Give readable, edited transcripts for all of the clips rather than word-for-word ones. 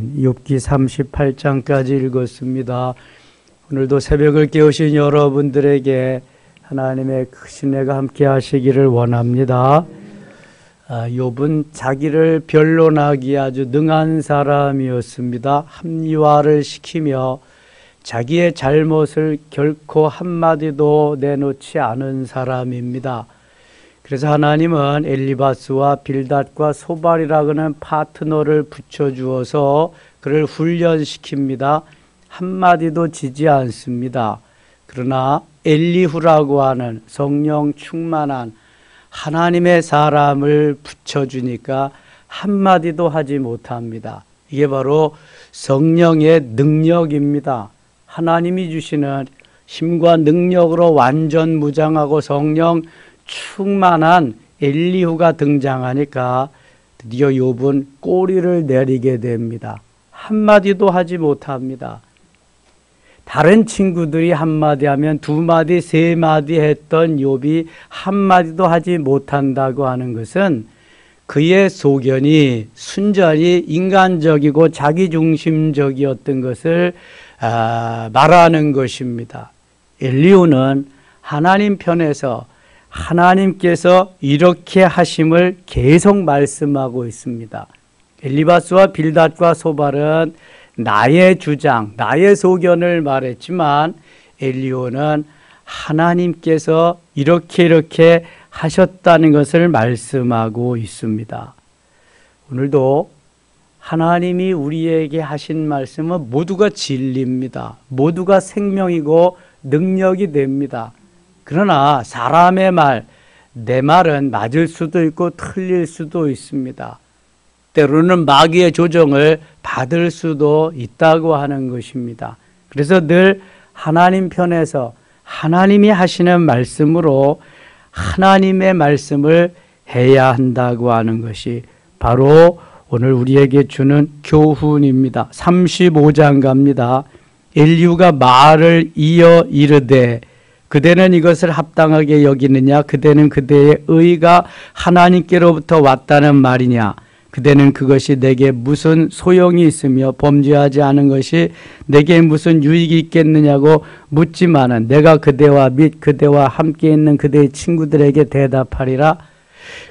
욥기 38장까지 읽었습니다. 오늘도 새벽을 깨우신 여러분들에게 하나님의 크신 은혜가 함께 하시기를 원합니다. 욥은 자기를 변론하기에 아주 능한 사람이었습니다. 합리화를 시키며 자기의 잘못을 결코 한마디도 내놓지 않은 사람입니다. 그래서 하나님은 엘리바스와 빌닷과 소발이라고 하는 파트너를 붙여주어서 그를 훈련시킵니다. 한마디도 지지 않습니다. 그러나 엘리후라고 하는 성령 충만한 하나님의 사람을 붙여주니까 한마디도 하지 못합니다. 이게 바로 성령의 능력입니다. 하나님이 주시는 힘과 능력으로 완전 무장하고 성령 충만한 엘리후가 등장하니까 드디어 욥은 꼬리를 내리게 됩니다. 한마디도 하지 못합니다. 다른 친구들이 한마디 하면 두마디, 세마디 했던 욥이 한마디도 하지 못한다고 하는 것은 그의 소견이 순전히 인간적이고 자기중심적이었던 것을 말하는 것입니다. 엘리후는 하나님 편에서 하나님께서 이렇게 하심을 계속 말씀하고 있습니다. 엘리바스와 빌닷과 소발은 나의 주장, 나의 소견을 말했지만 엘리후는 하나님께서 이렇게 하셨다는 것을 말씀하고 있습니다. 오늘도 하나님이 우리에게 하신 말씀은 모두가 진리입니다. 모두가 생명이고 능력이 됩니다. 그러나 사람의 말, 내 말은 맞을 수도 있고 틀릴 수도 있습니다. 때로는 마귀의 조정을 받을 수도 있다고 하는 것입니다. 그래서 늘 하나님 편에서 하나님이 하시는 말씀으로 하나님의 말씀을 해야 한다고 하는 것이 바로 오늘 우리에게 주는 교훈입니다. 35장 갑니다. 엘리후가 말을 이어 이르되 그대는 이것을 합당하게 여기느냐? 그대는 그대의 의가 하나님께로부터 왔다는 말이냐? 그대는 그것이 내게 무슨 소용이 있으며 범죄하지 않은 것이 내게 무슨 유익이 있겠느냐고 묻지만은 내가 그대와 및 그대와 함께 있는 그대의 친구들에게 대답하리라.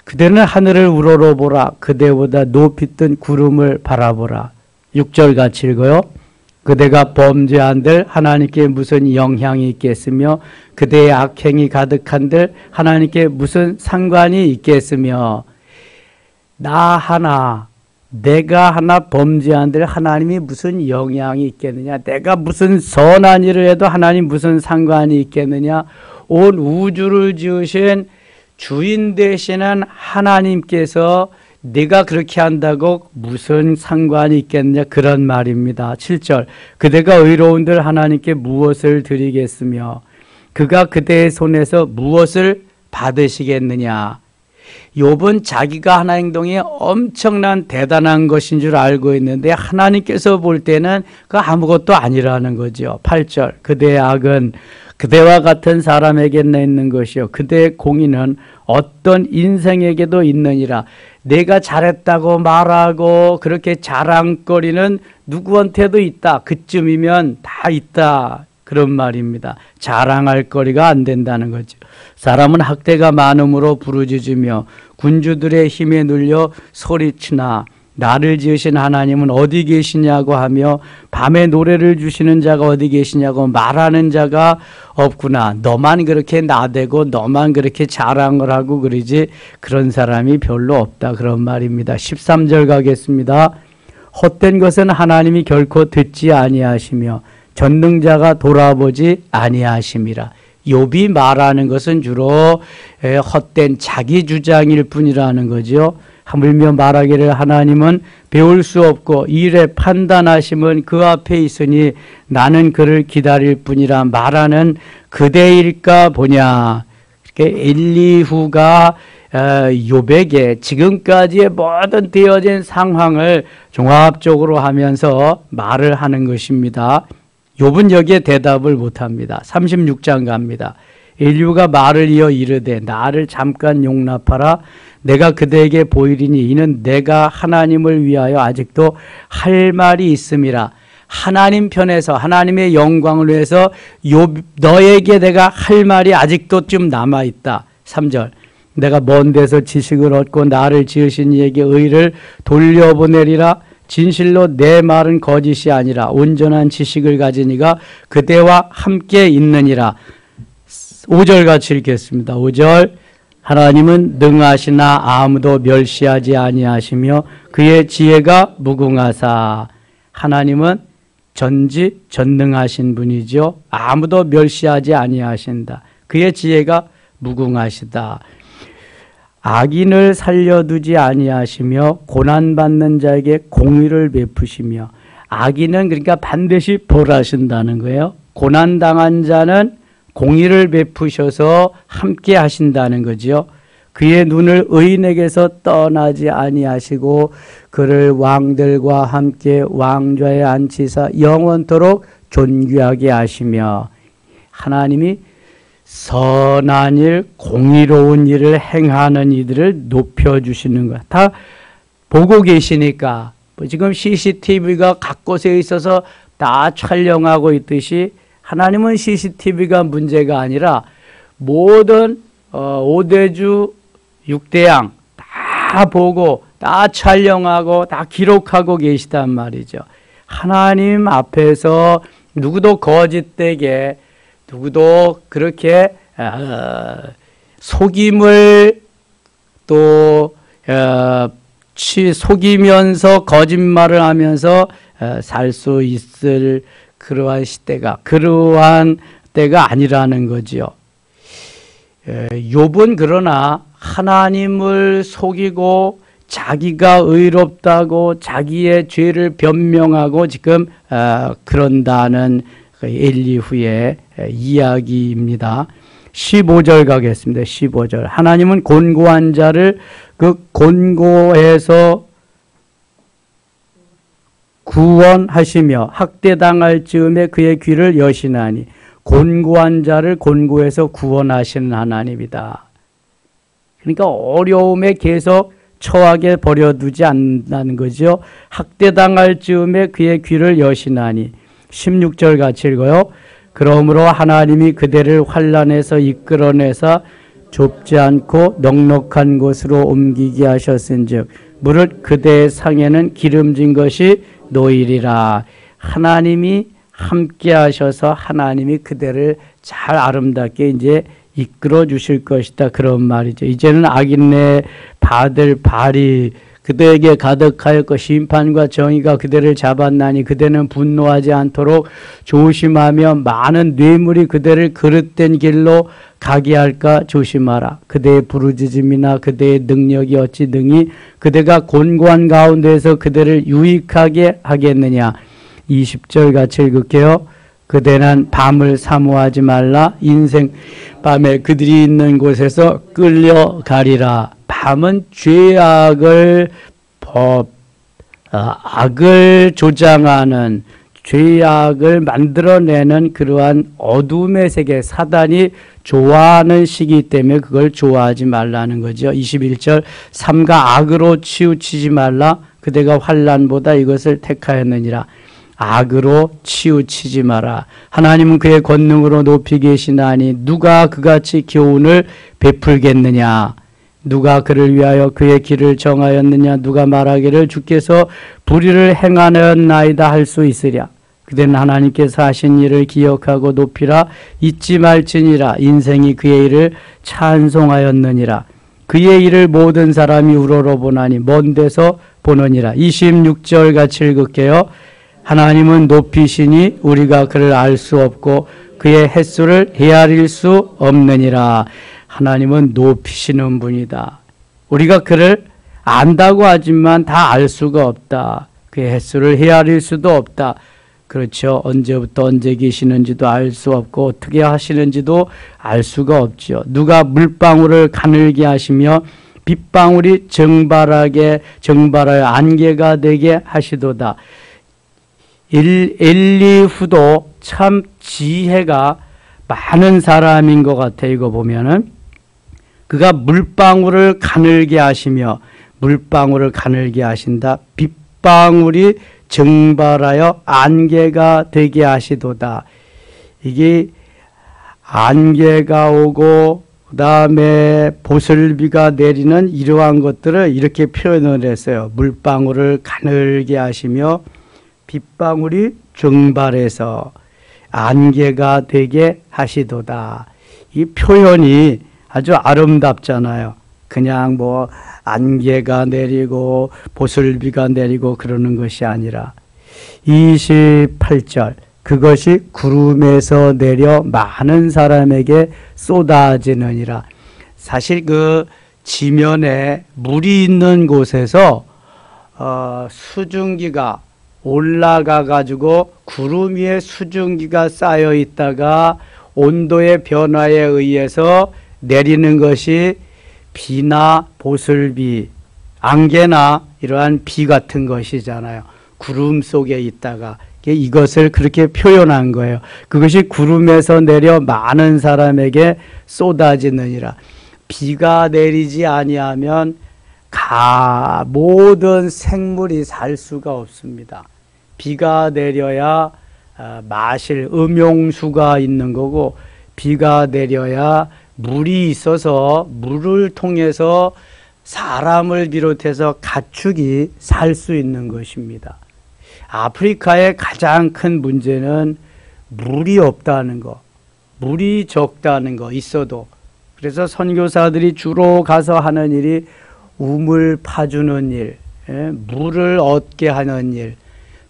그대는 하늘을 우러러보라. 그대보다 높이 뜬 구름을 바라보라. 6절 같이 읽어요. 그대가 범죄한들 하나님께 무슨 영향이 있겠으며 그대의 악행이 가득한들 하나님께 무슨 상관이 있겠으며 내가 하나 범죄한들 하나님이 무슨 영향이 있겠느냐? 내가 무슨 선한 일을 해도 하나님 무슨 상관이 있겠느냐? 온 우주를 지으신 주인 되시는 하나님께서 네가 그렇게 한다고 무슨 상관이 있겠느냐? 그런 말입니다. 7절 그대가 의로운들 하나님께 무엇을 드리겠으며 그가 그대의 손에서 무엇을 받으시겠느냐? 욥은 자기가 하는 행동이 엄청난 대단한 것인 줄 알고 있는데 하나님께서 볼 때는 그 아무것도 아니라는 거죠. 8절 그대의 악은 그대와 같은 사람에게나 있는 것이요 그대의 공의는 어떤 인생에게도 있느니라. 내가 잘했다고 말하고 그렇게 자랑거리는 누구한테도 있다. 그쯤이면 다 있다. 그런 말입니다. 자랑할 거리가 안 된다는 거죠. 사람은 학대가 많음으로 부르짖으며 군주들의 힘에 눌려 소리치나 나를 지으신 하나님은 어디 계시냐고 하며 밤에 노래를 주시는 자가 어디 계시냐고 말하는 자가 없구나. 너만 그렇게 나대고 너만 그렇게 자랑을 하고 그러지 그런 사람이 별로 없다. 그런 말입니다. 13절 가겠습니다. 헛된 것은 하나님이 결코 듣지 아니하시며 전능자가 돌아보지 아니하심이라. 욥이 말하는 것은 주로 헛된 자기 주장일 뿐이라는 거죠. 하물며 말하기를 하나님은 배울 수 없고 일에 판단하심은 그 앞에 있으니 나는 그를 기다릴 뿐이라 말하는 그대일까 보냐. 이렇게 엘리후가 욥에게 지금까지의 모든 되어진 상황을 종합적으로 하면서 말을 하는 것입니다. 욥은 여기에 대답을 못합니다. 36장 갑니다. 엘리후가 말을 이어 이르되 나를 잠깐 용납하라. 내가 그대에게 보이리니 이는 내가 하나님을 위하여 아직도 할 말이 있음이라. 하나님 편에서 하나님의 영광을 위해서 너에게 내가 할 말이 아직도 좀 남아있다. 3절 내가 먼 데서 지식을 얻고 나를 지으신 이에게 의를 돌려보내리라. 진실로 내 말은 거짓이 아니라 온전한 지식을 가진 이가 그대와 함께 있느니라. 5절 같이 읽겠습니다. 5절 하나님은 능하시나 아무도 멸시하지 아니하시며 그의 지혜가 무궁하사. 하나님은 전지전능하신 분이죠. 아무도 멸시하지 아니하신다. 그의 지혜가 무궁하시다. 악인을 살려두지 아니하시며 고난받는 자에게 공의를 베푸시며. 악인은 그러니까 반드시 벌하신다는 거예요. 고난당한 자는 공의를 베푸셔서 함께 하신다는 거죠. 그의 눈을 의인에게서 떠나지 아니하시고 그를 왕들과 함께 왕좌에 앉히사 영원토록 존귀하게 하시며. 하나님이 선한 일, 공의로운 일을 행하는 이들을 높여주시는 거야. 다 보고 계시니까. 지금 CCTV가 각 곳에 있어서 다 촬영하고 있듯이 하나님은 CCTV가 문제가 아니라 모든 5대주 6대양 다 보고 다 촬영하고 다 기록하고 계시단 말이죠. 하나님 앞에서 누구도 거짓되게 누구도 그렇게 속임을 또 속이면서 거짓말을 하면서 살 수 있을 그러한 때가 아니라는 거지요. 욥은 그러나 하나님을 속이고 자기가 의롭다고 자기의 죄를 변명하고 지금 그런다는 엘리후의 이야기입니다. 15절 가겠습니다. 15절 하나님은 곤고한 자를 그 곤고해서 구원하시며 학대당할 즈음에 그의 귀를 여시나니. 곤고한 자를 곤고해서 구원하시는 하나님이다. 그러니까 어려움에 계속 처하게 버려두지 않는다는 거죠. 학대당할 즈음에 그의 귀를 여시나니. 16절 같이 읽어요. 그러므로 하나님이 그대를 환난에서 이끌어내사 좁지 않고 넉넉한 곳으로 옮기게 하셨은즉 무릇 그대의 상에는 기름진 것이 놓이리라. 하나님이 함께 하셔서 하나님이 그대를 잘 아름답게 이제 이끌어 주실 것이다. 그런 말이죠. 이제는 악인의 받을 발이 그대에게 가득하였고 심판과 정의가 그대를 잡았나니 그대는 분노하지 않도록 조심하며 많은 뇌물이 그대를 그릇된 길로 가게 할까 조심하라. 그대의 부르짖음이나 그대의 능력이 어찌 능히 그대가 곤고한 가운데에서 그대를 유익하게 하겠느냐. 20절 같이 읽을게요. 그대는 밤을 사모하지 말라. 인생 밤에 그들이 있는 곳에서 끌려가리라. 밤은 죄악을 악을 조장하는 죄악을 만들어내는 그러한 어둠의 세계, 사단이 좋아하는 시기 때문에 그걸 좋아하지 말라는 거죠. 21절 삼가 악으로 치우치지 말라. 그대가 환난보다 이것을 택하였느니라. 악으로 치우치지 마라. 하나님은 그의 권능으로 높이 계시나니 누가 그같이 교훈을 베풀겠느냐. 누가 그를 위하여 그의 길을 정하였느냐. 누가 말하기를 주께서 불의를 행하였나이다 할 수 있으랴. 그대는 하나님께서 하신 일을 기억하고 높이라. 잊지 말지니라. 인생이 그의 일을 찬송하였느니라. 그의 일을 모든 사람이 우러러보나니 먼 데서 보느니라. 26절 같이 읽을게요. 하나님은 높이시니 우리가 그를 알 수 없고 그의 햇수를 헤아릴 수 없느니라. 하나님은 높이시는 분이다. 우리가 그를 안다고 하지만 다 알 수가 없다. 그의 햇수를 헤아릴 수도 없다. 그렇죠. 언제부터 언제 계시는지도 알 수 없고 어떻게 하시는지도 알 수가 없죠. 누가 물방울을 가늘게 하시며 빗방울이 정발하여 안개가 되게 하시도다. 엘리후도 참 지혜가 많은 사람인 것 같아요. 이거 보면은 그가 물방울을 가늘게 하시며 물방울을 가늘게 하신다. 빗방울이 증발하여 안개가 되게 하시도다. 이게 안개가 오고 그 다음에 보슬비가 내리는 이러한 것들을 이렇게 표현을 했어요. 물방울을 가늘게 하시며 빗방울이 증발해서 안개가 되게 하시도다. 이 표현이 아주 아름답잖아요. 그냥 뭐 안개가 내리고 보슬비가 내리고 그러는 것이 아니라 28절 그것이 구름에서 내려 많은 사람에게 쏟아지느니라. 사실 그 지면에 물이 있는 곳에서 수증기가 올라가 가지고 구름 위에 수증기가 쌓여 있다가 온도의 변화에 의해서 내리는 것이 비나 보슬비, 안개나 이러한 비 같은 것이잖아요. 구름 속에 있다가 이것을 그렇게 표현한 거예요. 그것이 구름에서 내려 많은 사람에게 쏟아지느니라. 비가 내리지 아니하면 모든 생물이 살 수가 없습니다. 비가 내려야 마실 음용수가 있는 거고, 비가 내려야 물이 있어서 물을 통해서 사람을 비롯해서 가축이 살 수 있는 것입니다. 아프리카의 가장 큰 문제는 물이 없다는 거, 물이 적다는 거 있어도. 그래서 선교사들이 주로 가서 하는 일이 우물 파주는 일, 물을 얻게 하는 일,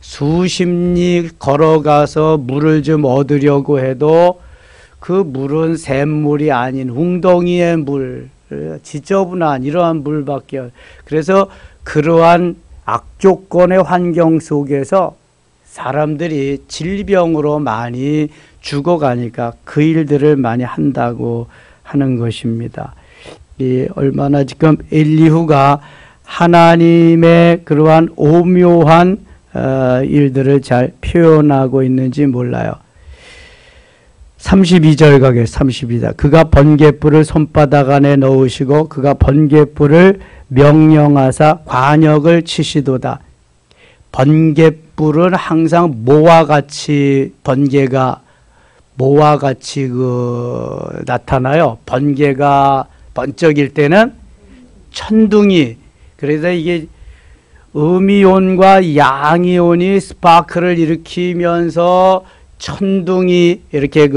수십 리 걸어가서 물을 좀 얻으려고 해도 그 물은 샘물이 아닌 웅덩이의 물, 지저분한 이러한 물밖에. 그래서 그러한 악조건의 환경 속에서 사람들이 질병으로 많이 죽어가니까 그 일들을 많이 한다고 하는 것입니다. 얼마나 지금 엘리후가 하나님의 그러한 오묘한 일들을 잘 표현하고 있는지 몰라요. 32절 가게 32절. 그가 번갯불을 손바닥 안에 넣으시고 그가 번갯불을 명령하사 관역을 치시도다. 번갯불은 항상 모와 같이 번개가 모와 같이 나타나요. 번개가 번쩍일 때는 천둥이, 그래서 이게 음이온과 양이온이 스파크를 일으키면서 천둥이 이렇게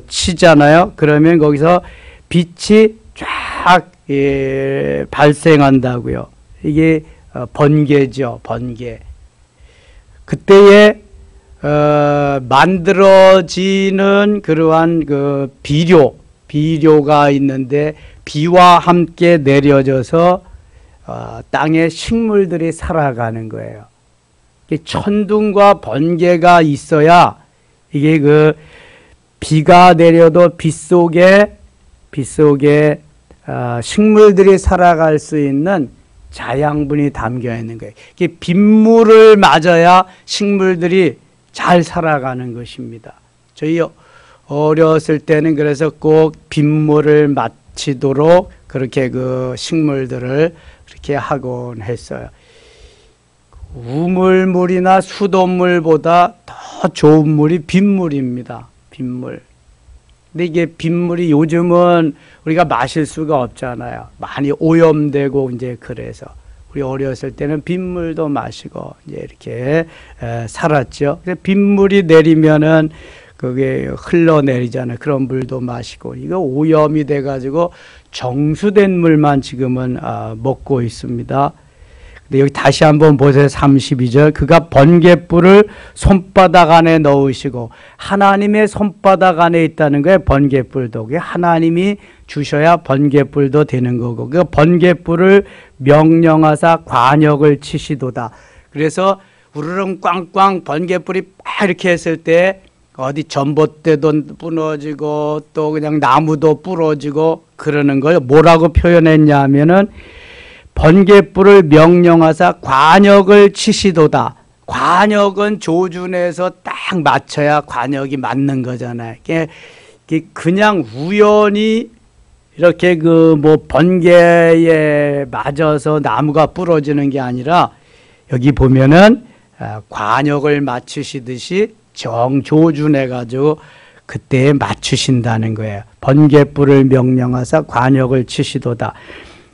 치잖아요. 그러면 거기서 빛이 쫙 발생한다고요. 이게 번개죠, 번개. 그때에 만들어지는 그러한 비료가 있는데 비와 함께 내려져서 땅에 식물들이 살아가는 거예요. 천둥과 번개가 있어야 이게 비가 내려도 빗속에 식물들이 살아갈 수 있는 자양분이 담겨 있는 거예요. 이게 빗물을 맞아야 식물들이 잘 살아가는 것입니다. 저희 어렸을 때는 그래서 꼭 빗물을 맞히도록 그렇게 식물들을 그렇게 하곤 했어요. 우물물이나 수돗물보다 더 좋은 물이 빗물입니다. 빗물. 근데 이게 빗물이 요즘은 우리가 마실 수가 없잖아요. 많이 오염되고 이제 그래서 우리 어렸을 때는 빗물도 마시고 이제 이렇게 살았죠. 빗물이 내리면은 그게 흘러내리잖아요. 그런 물도 마시고 이거 오염이 돼가지고 정수된 물만 지금은 먹고 있습니다. 근데 여기 다시 한번 보세요. 32절. 그가 번갯불을 손바닥 안에 넣으시고, 하나님의 손바닥 안에 있다는 거예요. 번갯불도. 하나님이 주셔야 번갯불도 되는 거고, 그 번갯불을 명령하사 관역을 치시도다. 그래서 우르릉 꽝꽝 번갯불이 막 이렇게 했을 때 어디 전봇대도 부러지고 또 그냥 나무도 부러지고 그러는 걸 뭐라고 표현했냐 하면은 번갯불을 명령하사 관역을 치시도다. 관역은 조준해서 딱 맞춰야 관역이 맞는 거잖아요. 이게 그냥 우연히 이렇게 그 뭐 번개에 맞아서 나무가 부러지는 게 아니라 여기 보면은 관역을 맞추시듯이 정조준해 가지고 그때에 맞추신다는 거예요. 번개불을 명령하사 관역을 치시도다.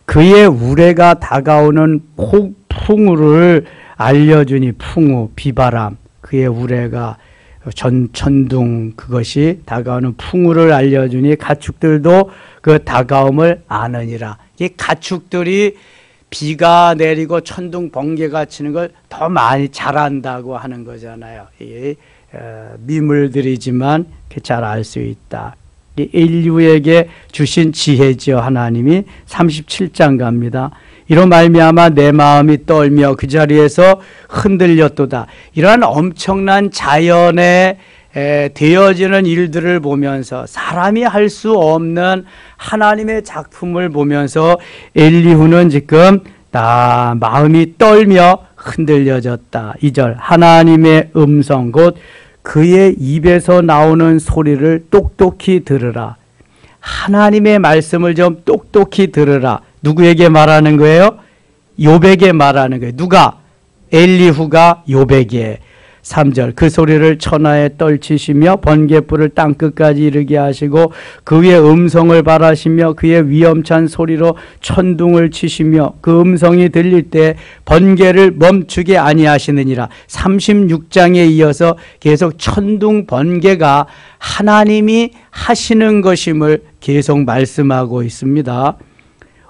그의 우레가 다가오는 폭풍우를 알려주니, 풍우, 비바람, 그의 우레가 천둥, 그것이 다가오는 풍우를 알려주니 가축들도 그 다가옴을 아느니라. 이 가축들이 비가 내리고 천둥 번개가 치는 걸 더 많이 잘 안다고 하는 거잖아요. 이 미물들이지만 잘 알 수 있다. 이 인류에게 주신 지혜지요. 하나님이 37장 갑니다. 이로 말미암아 내 마음이 떨며 그 자리에서 흔들렸도다. 이러한 엄청난 자연에 되어지는 일들을 보면서 사람이 할 수 없는 하나님의 작품을 보면서 엘리후는 지금 마음이 떨며 흔들려졌다. 2절 하나님의 음성 곧 그의 입에서 나오는 소리를 똑똑히 들으라. 하나님의 말씀을 좀 똑똑히 들으라. 누구에게 말하는 거예요? 욥에게 말하는 거예요. 누가? 엘리후가 욥에게. 3절 그 소리를 천하에 떨치시며 번갯불을 땅끝까지 이르게 하시고 그 위에 음성을 발하시며 그의 위엄찬 소리로 천둥을 치시며 그 음성이 들릴 때 번개를 멈추게 아니하시느니라. 36장에 이어서 계속 천둥 번개가 하나님이 하시는 것임을 계속 말씀하고 있습니다.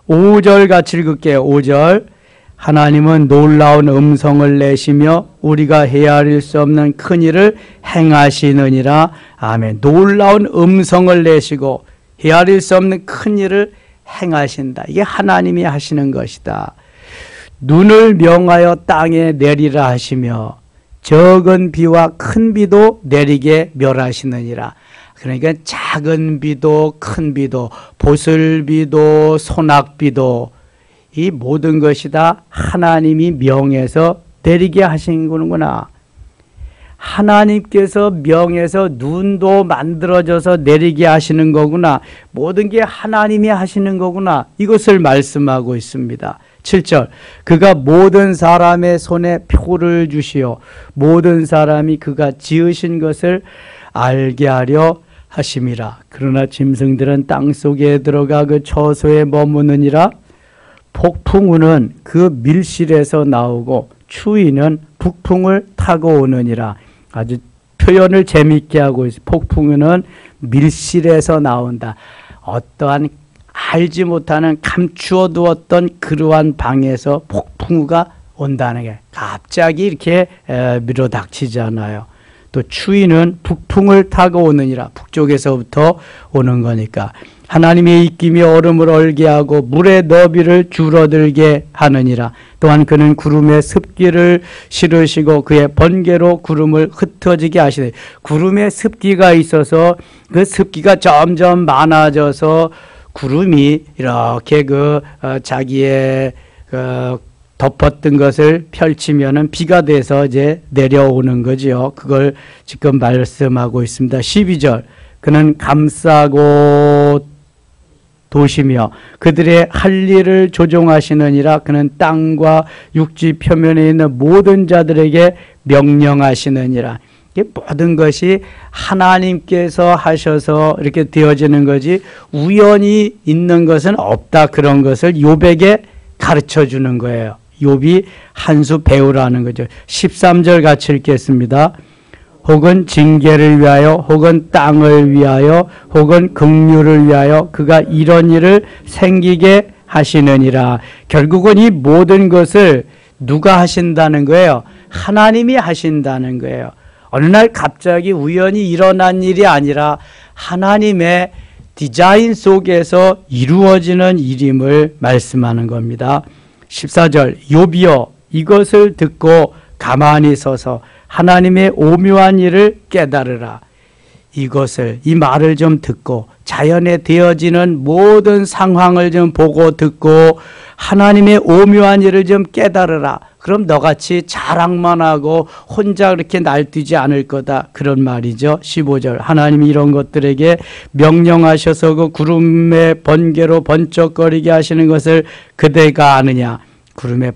5절 같이 읽을게요. 5절 하나님은 놀라운 음성을 내시며 우리가 헤아릴 수 없는 큰 일을 행하시느니라. 아멘. 놀라운 음성을 내시고 헤아릴 수 없는 큰 일을 행하신다. 이게 하나님이 하시는 것이다. 눈을 명하여 땅에 내리라 하시며 적은 비와 큰 비도 내리게 멸하시느니라. 그러니까 작은 비도 큰 비도 보슬비도 소낙비도 이 모든 것이 다 하나님이 명해서 내리게 하신 거구나. 하나님께서 명해서 눈도 만들어져서 내리게 하시는 거구나. 모든 게 하나님이 하시는 거구나. 이것을 말씀하고 있습니다. 7절 그가 모든 사람의 손에 표를 주시어 모든 사람이 그가 지으신 것을 알게 하려 하심이라. 그러나 짐승들은 땅속에 들어가 그 처소에 머무느니라. 폭풍우는 그 밀실에서 나오고 추위는 북풍을 타고 오느니라. 아주 표현을 재미있게 하고 있어요. 폭풍우는 밀실에서 나온다. 어떠한 알지 못하는 감추어 두었던 그러한 방에서 폭풍우가 온다는 게 갑자기 이렇게 밀어닥치잖아요. 또 추위는 북풍을 타고 오느니라. 북쪽에서부터 오는 거니까. 하나님의 입김이 얼음을 얼게 하고 물의 너비를 줄어들게 하느니라. 또한 그는 구름에 습기를 실으시고 그의 번개로 구름을 흩어지게 하시되 구름에 습기가 있어서 그 습기가 점점 많아져서 구름이 이렇게 자기의 덮었던 것을 펼치면은 비가 돼서 이제 내려오는 거지요. 그걸 지금 말씀하고 있습니다. 12절 그는 감싸고 도시며 그들의 할 일을 조종하시느니라. 그는 땅과 육지 표면에 있는 모든 자들에게 명령하시느니라. 모든 것이 하나님께서 하셔서 이렇게 되어지는 거지 우연히 있는 것은 없다. 그런 것을 욥에게 가르쳐 주는 거예요. 욥이 한 수 배우라는 거죠. 13절 같이 읽겠습니다. 혹은 징계를 위하여 혹은 땅을 위하여 혹은 긍휼을 위하여 그가 이런 일을 생기게 하시느니라. 결국은 이 모든 것을 누가 하신다는 거예요? 하나님이 하신다는 거예요. 어느 날 갑자기 우연히 일어난 일이 아니라 하나님의 디자인 속에서 이루어지는 일임을 말씀하는 겁니다. 14절 욥이여 이것을 듣고 가만히 서서 하나님의 오묘한 일을 깨달으라. 이것을, 이 말을 좀 듣고 자연에 되어지는 모든 상황을 좀 보고 듣고 하나님의 오묘한 일을 좀 깨달으라. 그럼 너같이 자랑만 하고 혼자 그렇게 날뛰지 않을 거다. 그런 말이죠. 15절. 하나님이 이런 것들에게 명령하셔서 그 구름의 번개로 번쩍거리게 하시는 것을 그대가 아느냐. 구름의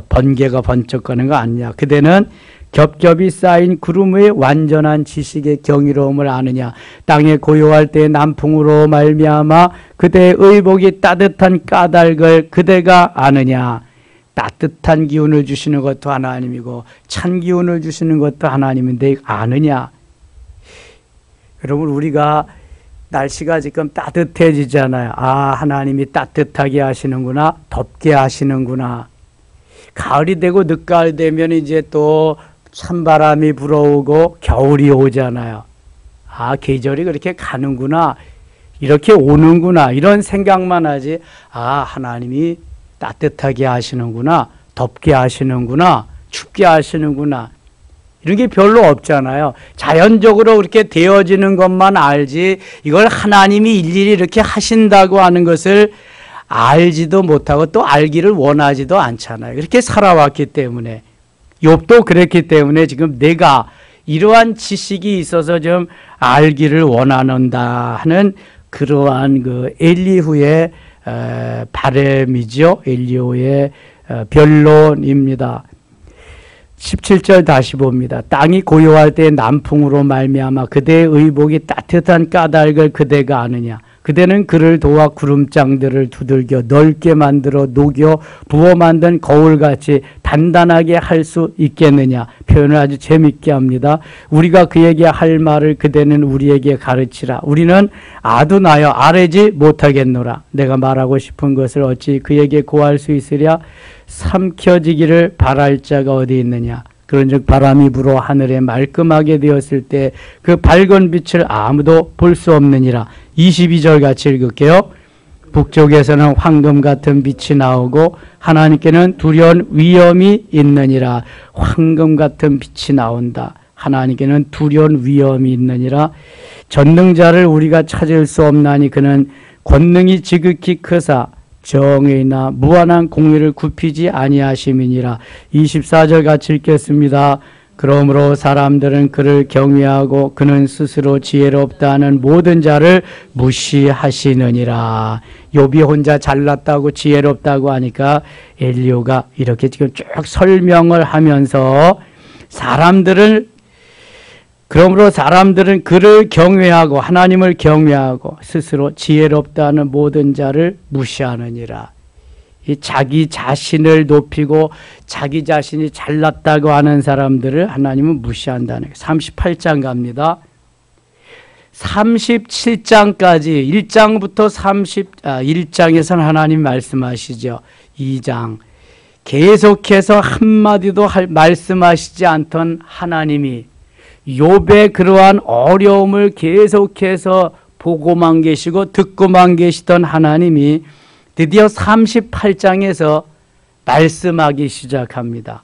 번개가 번쩍거리는 거 아니냐. 그대는 겹겹이 쌓인 구름의 완전한 지식의 경이로움을 아느냐. 땅에 고요할 때 남풍으로 말미암아 그대의 의복이 따뜻한 까닭을 그대가 아느냐. 따뜻한 기운을 주시는 것도 하나님이고 찬 기운을 주시는 것도 하나님인데 아느냐. 여러분, 우리가 날씨가 지금 따뜻해지잖아요. 아, 하나님이 따뜻하게 하시는구나, 덥게 하시는구나. 가을이 되고 늦가을 되면 이제 또 찬바람이 불어오고 겨울이 오잖아요. 아, 계절이 그렇게 가는구나, 이렇게 오는구나, 이런 생각만 하지, 아, 하나님이 따뜻하게 하시는구나, 덥게 하시는구나, 춥게 하시는구나, 이런 게 별로 없잖아요. 자연적으로 그렇게 되어지는 것만 알지 이걸 하나님이 일일이 이렇게 하신다고 하는 것을 알지도 못하고 또 알기를 원하지도 않잖아요. 그렇게 살아왔기 때문에. 욥도 그랬기 때문에 지금 내가 이러한 지식이 있어서 좀 알기를 원하는다 하는 그러한 그 엘리후의 바람이죠. 엘리후의 변론입니다. 17절 다시 봅니다. 땅이 고요할 때 남풍으로 말미암아 그대의 의복이 따뜻한 까닭을 그대가 아느냐. 그대는 그를 도와 구름장들을 두들겨 넓게 만들어 녹여 부어 만든 거울같이 단단하게 할 수 있겠느냐. 표현을 아주 재밌게 합니다. 우리가 그에게 할 말을 그대는 우리에게 가르치라. 우리는 아두나여 아뢰지 못하겠노라. 내가 말하고 싶은 것을 어찌 그에게 고할 수 있으랴. 삼켜지기를 바랄 자가 어디 있느냐. 그런즉 바람이 불어 하늘에 말끔하게 되었을 때 그 밝은 빛을 아무도 볼 수 없느니라. 22절 같이 읽을게요. 북쪽에서는 황금 같은 빛이 나오고 하나님께는 두려운 위엄이 있느니라. 황금 같은 빛이 나온다. 하나님께는 두려운 위엄이 있느니라. 전능자를 우리가 찾을 수 없나니 그는 권능이 지극히 크사 정의나 무한한 공의를 굽히지 아니하심이니라. 24절 같이 읽겠습니다. 그러므로 사람들은 그를 경외하고 그는 스스로 지혜롭다는 모든 자를 무시하시느니라. 욥이 혼자 잘났다고 지혜롭다고 하니까 엘리후가 이렇게 지금 쭉 설명을 하면서 그러므로 사람들은 그를 경외하고 하나님을 경외하고 스스로 지혜롭다는 모든 자를 무시하느니라. 이 자기 자신을 높이고 자기 자신이 잘났다고 하는 사람들을 하나님은 무시한다는 거예요. 38장 갑니다. 37장까지 1장부터 1장에서는 하나님 말씀하시죠. 2장 계속해서 한마디도 말씀하시지 않던 하나님이 욥의 그러한 어려움을 계속해서 보고만 계시고 듣고만 계시던 하나님이 드디어 38장에서 말씀하기 시작합니다.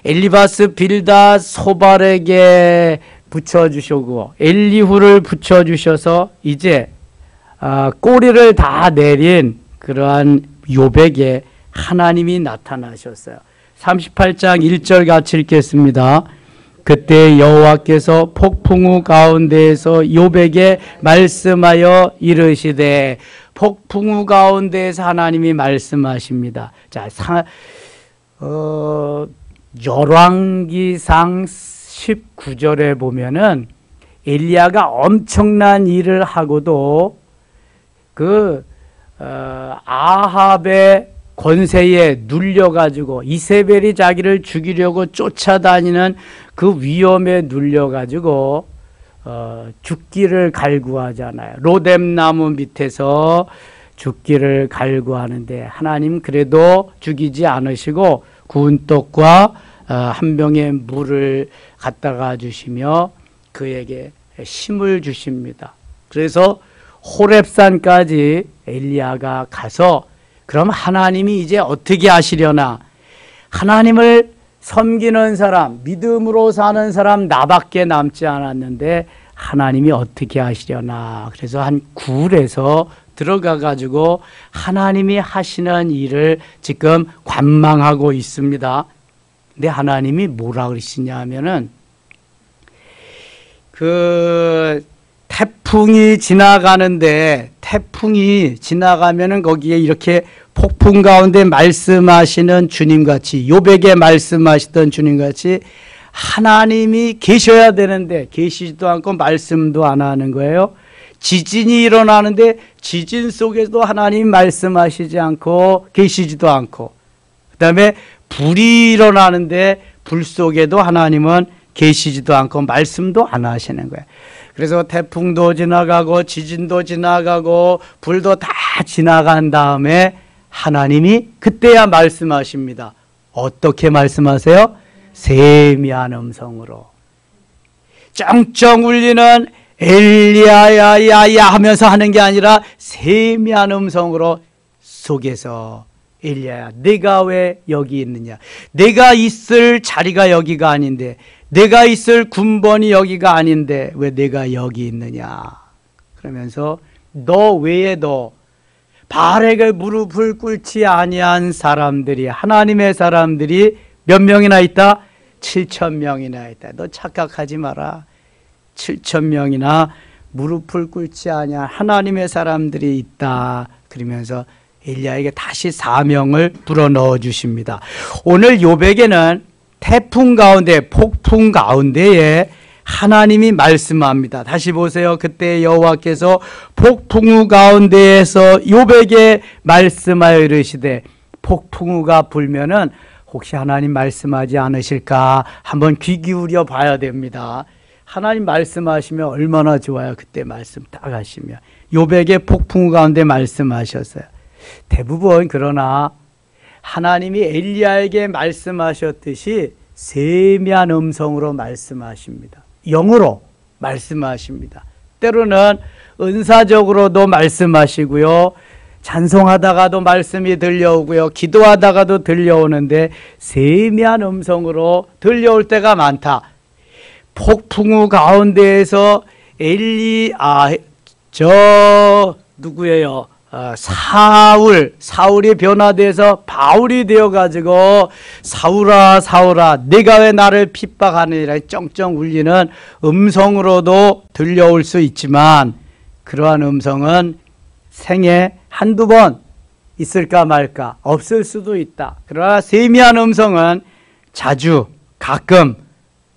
엘리바스 빌다 소발에게 붙여주시고 엘리후를 붙여주셔서 이제 꼬리를 다 내린 그러한 욥에게 하나님이 나타나셨어요. 38장 1절 같이 읽겠습니다. 그때 여호와께서 폭풍우 가운데에서 욥에게 말씀하여 이르시되. 폭풍우 가운데에서 하나님이 말씀하십니다. 자, 열왕기상 19절에 보면은 엘리야가 엄청난 일을 하고도 아합의 권세에 눌려가지고 이세벨이 자기를 죽이려고 쫓아다니는 그 위험에 눌려가지고 죽기를 갈구하잖아요. 로뎀나무 밑에서 죽기를 갈구하는데 하나님 그래도 죽이지 않으시고 구운 떡과 한 병의 물을 갖다가 주시며 그에게 힘을 주십니다. 그래서 호렙산까지 엘리야가 가서 그럼 하나님이 이제 어떻게 하시려나. 하나님을 섬기는 사람, 믿음으로 사는 사람 나밖에 남지 않았는데 하나님이 어떻게 하시려나. 그래서 한 굴에서 들어가 가지고 하나님이 하시는 일을 지금 관망하고 있습니다. 근데 하나님이 뭐라 그러시냐 하면은 그 태풍이 지나가면은 거기에 이렇게 폭풍 가운데 말씀하시는 주님같이, 요백에 말씀하시던 주님같이 하나님이 계셔야 되는데 계시지도 않고 말씀도 안 하는 거예요. 지진이 일어나는데 지진 속에서도 하나님이 말씀하시지 않고 계시지도 않고, 그 다음에 불이 일어나는데 불 속에도 하나님은 계시지도 않고 말씀도 안 하시는 거예요. 그래서 태풍도 지나가고 지진도 지나가고 불도 다 지나간 다음에 하나님이 그때야 말씀하십니다. 어떻게 말씀하세요? 세미한 음성으로. 쩡쩡 울리는 엘리야야야야 하면서 하는 게 아니라 세미한 음성으로 속에서 엘리야야 내가 왜 여기 있느냐. 내가 있을 자리가 여기가 아닌데, 내가 있을 군번이 여기가 아닌데 왜 내가 여기 있느냐. 그러면서 너 외에도 바알에게 무릎을 꿇지 아니한 사람들이, 하나님의 사람들이 몇 명이나 있다? 7,000명이나 있다. 너 착각하지 마라. 7,000명이나 무릎을 꿇지 아니한 하나님의 사람들이 있다. 그러면서 엘리야에게 다시 사명을 불어넣어 주십니다. 오늘 요백에는 태풍 가운데, 폭풍 가운데에 하나님이 말씀합니다. 다시 보세요. 그때 여호와께서 폭풍우 가운데에서 요백에 말씀하여 이르시되, 폭풍우가 불면은 혹시 하나님 말씀하지 않으실까 한번 귀 기울여 봐야 됩니다. 하나님 말씀하시면 얼마나 좋아요. 그때 말씀 딱 하시면. 요백의 폭풍우 가운데 말씀하셨어요. 대부분 그러나 하나님이 엘리야에게 말씀하셨듯이 세미한 음성으로 말씀하십니다. 영으로 말씀하십니다. 때로는 은사적으로도 말씀하시고요. 찬송하다가도 말씀이 들려오고요. 기도하다가도 들려오는데 세미한 음성으로 들려올 때가 많다. 폭풍우 가운데에서 누구예요? 사울이 변화돼서 바울이 되어가지고 사울아 사울아 네가 왜 나를 핍박하느니라 쩡쩡 울리는 음성으로도 들려올 수 있지만, 그러한 음성은 생애 한두 번 있을까 말까, 없을 수도 있다. 그러나 세미한 음성은 자주 가끔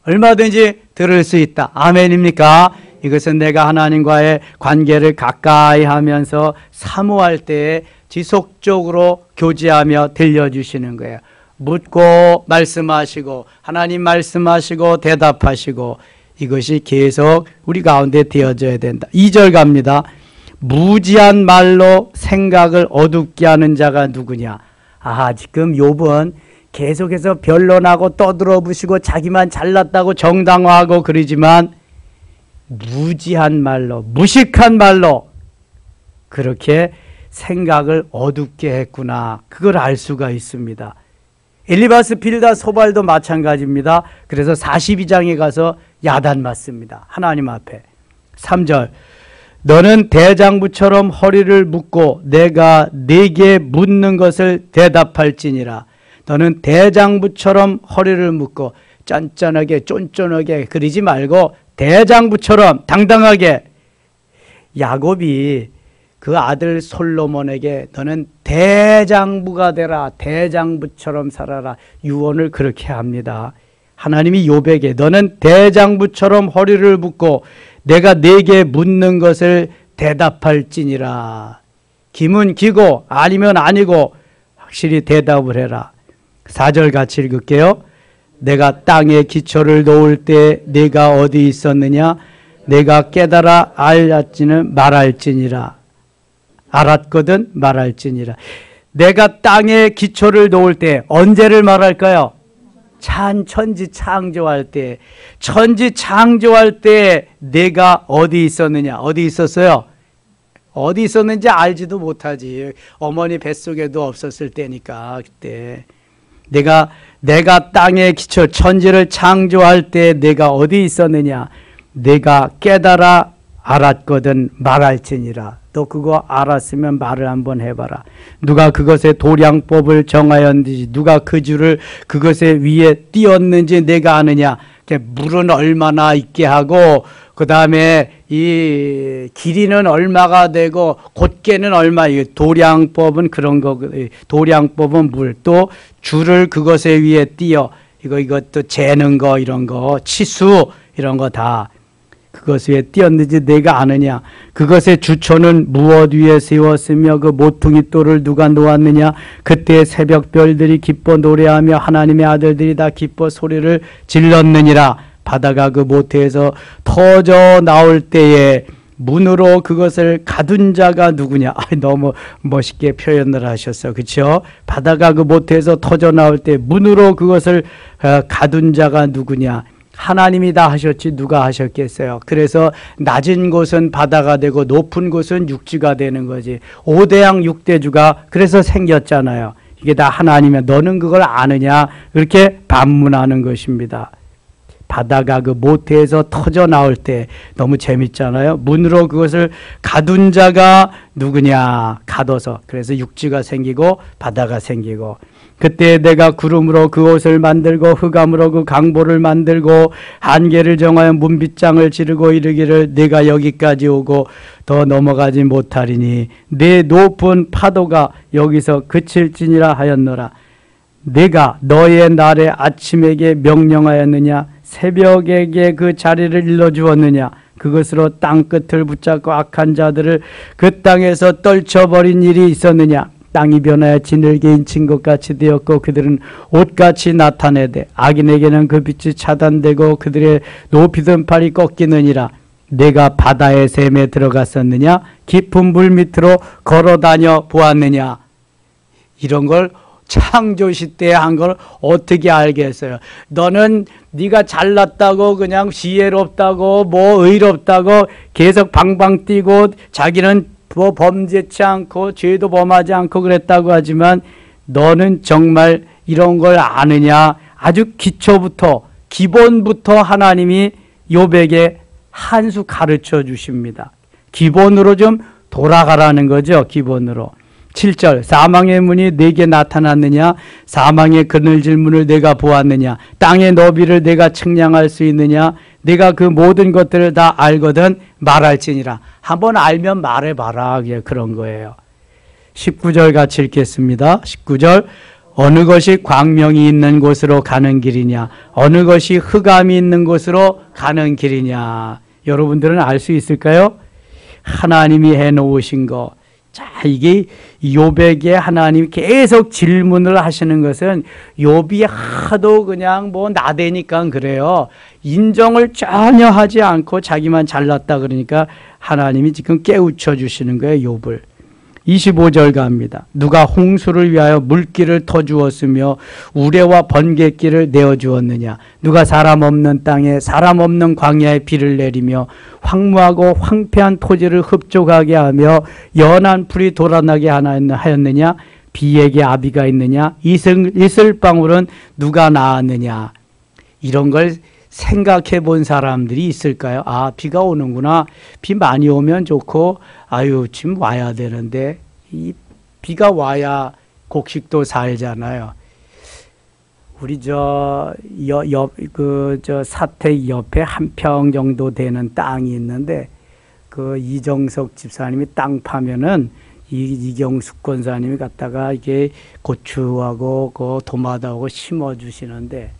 얼마든지 들을 수 있다. 아멘입니까? 이것은 내가 하나님과의 관계를 가까이 하면서 사모할 때에 지속적으로 교제하며 들려주시는 거예요. 묻고 말씀하시고 하나님 말씀하시고 대답하시고, 이것이 계속 우리 가운데 되어져야 된다. 2절 갑니다. 무지한 말로 생각을 어둡게 하는 자가 누구냐. 지금 욥은 계속해서 변론하고 떠들어부시고 자기만 잘났다고 정당화하고 그러지만, 무지한 말로, 무식한 말로 그렇게 생각을 어둡게 했구나. 그걸 알 수가 있습니다. 엘리바스 빌다 소발도 마찬가지입니다. 그래서 42장에 가서 야단 맞습니다. 하나님 앞에. 3절. 너는 대장부처럼 허리를 묶고 내가 네게 묻는 것을 대답할지니라. 너는 대장부처럼 허리를 묶고 짠짠하게 쫀쫀하게 그러지 말고 대장부처럼 당당하게. 야곱이 그 아들 솔로몬에게 너는 대장부가 되라, 대장부처럼 살아라, 유언을 그렇게 합니다. 하나님이 욥에게 너는 대장부처럼 허리를 묶고 내가 네게 묻는 것을 대답할지니라. 기면 기고 아니면 아니고 확실히 대답을 해라. 4절 같이 읽을게요. 내가 땅에 기초를 놓을 때 네가 어디 있었느냐? 내가 깨달아 알았지는 말할지니라. 알았거든 말할지니라. 내가 땅에 기초를 놓을 때, 언제를 말할까요? 천지 창조할 때. 천지 창조할 때 내가 어디 있었느냐? 어디 있었어요? 어디 있었는지 알지도 못하지. 어머니 뱃속에도 없었을 때니까. 그때 내가 땅의 기초 천지를 창조할 때 내가 어디 있었느냐? 내가 깨달아 알았거든 말할지니라. 너 그거 알았으면 말을 한번 해봐라. 누가 그것의 도량법을 정하였는지, 누가 그 줄을 그것의 위에 띄었는지 내가 아느냐. 물은 얼마나 있게 하고, 그 다음에 이 길이는 얼마가 되고, 곧게는 얼마, 도량법은 그런 거, 도량법은 물, 또 줄을 그것의 위에 띄어, 이것도 재는 거, 이런 거, 치수, 이런 거 다. 그것에 띄었는지 내가 아느냐. 그것의 주초는 무엇 위에 세웠으며 그 모퉁이 돌을 누가 놓았느냐. 그때 새벽별들이 기뻐 노래하며 하나님의 아들들이 다 기뻐 소리를 질렀느니라. 바다가 그 모태에서 터져 나올 때에 문으로 그것을 가둔 자가 누구냐. 너무 멋있게 표현을 하셨어. 그렇죠? 바다가 그 모태에서 터져 나올 때 문으로 그것을 가둔 자가 누구냐. 하나님이 다 하셨지 누가 하셨겠어요. 그래서 낮은 곳은 바다가 되고 높은 곳은 육지가 되는 거지. 5대양 6대주가 그래서 생겼잖아요. 이게 다 하나님이야. 너는 그걸 아느냐. 그렇게 반문하는 것입니다. 바다가 그 모태에서 터져 나올 때 너무 재밌잖아요. 문으로 그것을 가둔 자가 누구냐. 가둬서. 그래서 육지가 생기고 바다가 생기고. 그때 내가 구름으로 그 옷을 만들고 흑암으로 그 강보를 만들고 한계를 정하여 문빗장을 지르고 이르기를 내가 여기까지 오고 더 넘어가지 못하리니 내 높은 파도가 여기서 그칠지니라 하였노라. 내가 너의 날에 아침에게 명령하였느냐. 새벽에게 그 자리를 일러주었느냐. 그것으로 땅끝을 붙잡고 악한 자들을 그 땅에서 떨쳐버린 일이 있었느냐. 땅이 변하여 지늘개 인친 것 같이 되었고 그들은 옷같이 나타내되 악인에게는 그 빛이 차단되고 그들의 높이든 팔이 꺾이느니라. 내가 바다의 샘에 들어갔었느냐. 깊은 물 밑으로 걸어다녀 보았느냐. 이런 걸 창조시 때 한 걸 어떻게 알겠어요. 너는 네가 잘났다고 그냥 지혜롭다고 뭐 의롭다고 계속 방방 뛰고 자기는 뭐 범죄치 않고 죄도 범하지 않고 그랬다고 하지만 너는 정말 이런 걸 아느냐. 아주 기초부터 기본부터 하나님이 욥에게 한 수 가르쳐 주십니다. 기본으로 좀 돌아가라는 거죠. 기본으로. 7절 사망의 문이 내게 나타났느냐. 사망의 그늘질 문을 내가 보았느냐. 땅의 너비를 내가 측량할 수 있느냐. 내가 그 모든 것들을 다 알거든 말할지니라. 한번 알면 말해봐라. 그런 거예요. 19절 같이 읽겠습니다. 19절 어느 것이 광명이 있는 곳으로 가는 길이냐. 어느 것이 흑암이 있는 곳으로 가는 길이냐. 여러분들은 알 수 있을까요? 하나님이 해놓으신 거. 자, 이게 욥에게 하나님이 계속 질문을 하시는 것은 욥이 하도 그냥 뭐 나대니까 그래요. 인정을 전혀 하지 않고 자기만 잘났다 그러니까 하나님이 지금 깨우쳐 주시는 거예요. 욥을. 25절 갑니다. 누가 홍수를 위하여 물길을 터주었으며 우레와 번갯길을 내어주었느냐. 누가 사람 없는 땅에 사람 없는 광야에 비를 내리며 황무하고 황폐한 토지를 흡족하게 하며 연한 풀이 돌아나게 하였느냐. 비에게 아비가 있느냐. 이슬방울은 누가 낳았느냐. 이런 걸 생각해 본 사람들이 있을까요? 아, 비가 오는구나. 비 많이 오면 좋고, 아유, 지금 와야 되는데, 이 비가 와야 곡식도 살잖아요. 우리 사택 옆에 한 평 정도 되는 땅이 있는데, 그 이정석 집사님이 땅 파면은, 이경숙 권사님이 갖다가 이게 고추하고 그 도마도하고 심어 주시는데,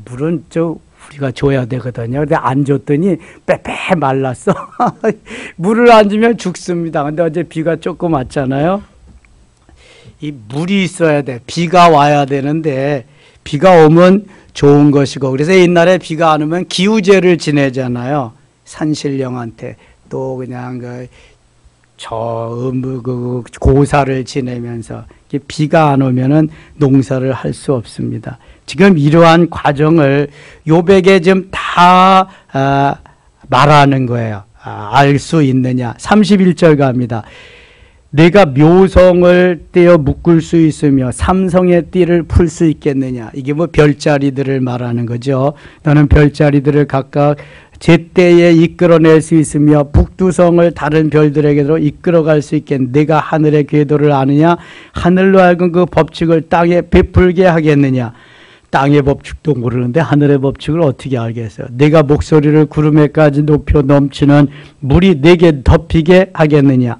물은 우리가 줘야 되거든요. 근데 안 줬더니 빼빼 말랐어. 물을 안 주면 죽습니다. 근데 어제 비가 조금 왔잖아요. 이 물이 있어야 돼. 비가 와야 되는데 비가 오면 좋은 것이고. 그래서 옛날에 비가 안 오면 기우제를 지내잖아요. 산신령한테. 또 그냥 고사를 지내면서 비가 안 오면은 농사를 할 수 없습니다. 지금 이러한 과정을 욥에게 지금 다 말하는 거예요. 알 수 있느냐. 31절 갑니다. 내가 묘성을 떼어 묶을 수 있으며 삼성의 띠를 풀 수 있겠느냐. 이게 뭐 별자리들을 말하는 거죠. 너는 별자리들을 각각 제때에 이끌어낼 수 있으며 북두성을 다른 별들에게로 이끌어갈 수 있겠느냐. 내가 하늘의 궤도를 아느냐. 하늘로 하여금 그 법칙을 땅에 베풀게 하겠느냐. 땅의 법칙도 모르는데 하늘의 법칙을 어떻게 알겠어요. 내가 목소리를 구름에까지 높여 넘치는 물이 내게 덮이게 하겠느냐.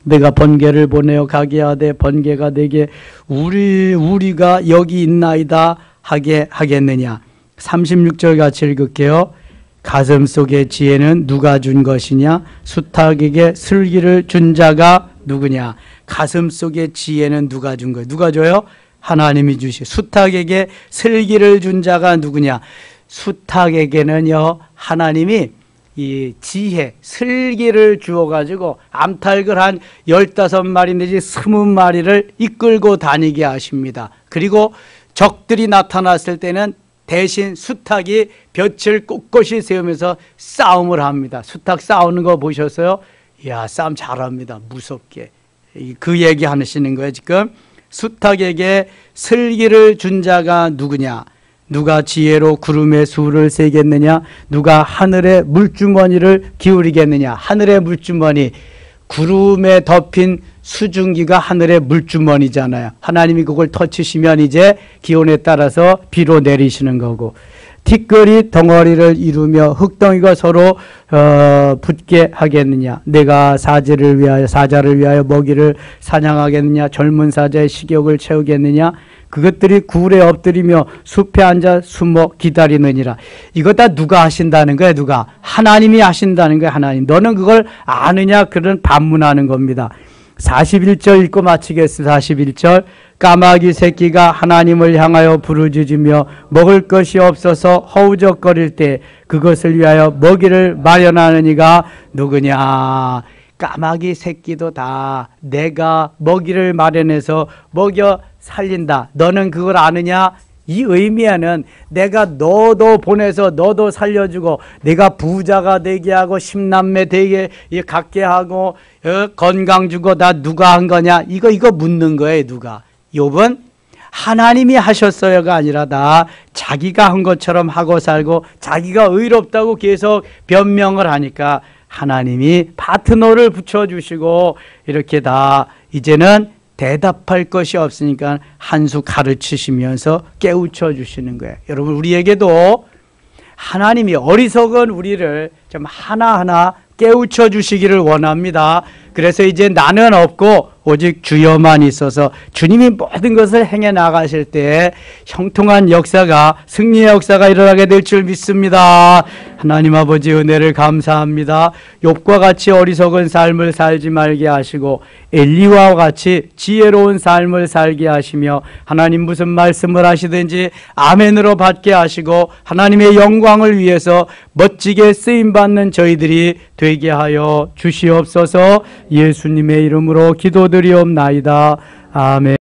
내가 번개를 보내어 가게 하되 번개가 내게 우리가 여기 있나이다 하게 하겠느냐. 36절 같이 읽을게요. 가슴 속의 지혜는 누가 준 것이냐. 수탉에게 슬기를 준 자가 누구냐. 가슴 속의 지혜는 누가 준 거예요. 누가 줘요? 하나님이 주시. 수탉에게 슬기를 준 자가 누구냐. 수탉에게는요 하나님이 이 지혜, 슬기를 주어가지고 암탉을 한 15마리 내지 20마리를 이끌고 다니게 하십니다. 그리고 적들이 나타났을 때는 대신 수탉이 볕을 꼿꼿이 세우면서 싸움을 합니다. 수탉 싸우는 거 보셨어요? 이야, 싸움 잘합니다. 무섭게. 그 얘기 하시는 거예요, 지금. 수탉에게 슬기를 준 자가 누구냐? 누가 지혜로 구름의 수를 세겠느냐? 누가 하늘의 물주머니를 기울이겠느냐? 하늘의 물주머니, 구름에 덮인 수증기가 하늘의 물주머니잖아요. 하나님이 그걸 터치시면 이제 기온에 따라서 비로 내리시는 거고, 티끌이 덩어리를 이루며 흙덩이가 서로 붙게 하겠느냐? 내가 사자를 위하여 먹이를 사냥하겠느냐? 젊은 사자의 식욕을 채우겠느냐? 그것들이 굴에 엎드리며 숲에 앉아 숨어 기다리느니라. 이거 다 누가 하신다는 거야? 누가? 하나님이 하신다는 거야. 하나님. 너는 그걸 아느냐? 그런 반문하는 겁니다. 41절 읽고 마치겠습니다. 41절. 까마귀 새끼가 하나님을 향하여 부르짖으며 먹을 것이 없어서 허우적거릴 때 그것을 위하여 먹이를 마련하는 이가 누구냐? 까마귀 새끼도 다 내가 먹이를 마련해서 먹여 살린다. 너는 그걸 아느냐? 이 의미에는 내가 너도 보내서 너도 살려주고 내가 부자가 되게 하고 십남매 되게 갖게 하고 건강 주고 다 누가 한 거냐? 이거 묻는 거예요. 누가? 욥은 하나님이 하셨어요가 아니라 다 자기가 한 것처럼 하고 살고 자기가 의롭다고 계속 변명을 하니까 하나님이 파트너를 붙여주시고 이렇게 다 이제는 대답할 것이 없으니까 한 수 가르치시면서 깨우쳐 주시는 거예요. 여러분, 우리에게도 하나님이 어리석은 우리를 좀 하나하나 깨우쳐 주시기를 원합니다. 그래서 이제 나는 없고 오직 주여만 있어서 주님이 모든 것을 행해 나가실 때 형통한 역사가, 승리의 역사가 일어나게 될 줄 믿습니다. 하나님 아버지 은혜를 감사합니다. 욥과 같이 어리석은 삶을 살지 말게 하시고 엘리야와 같이 지혜로운 삶을 살게 하시며 하나님 무슨 말씀을 하시든지 아멘으로 받게 하시고 하나님의 영광을 위해서 멋지게 쓰임받는 저희들이 되게 하여 주시옵소서. 예수님의 이름으로 기도드리옵나이다. 아멘.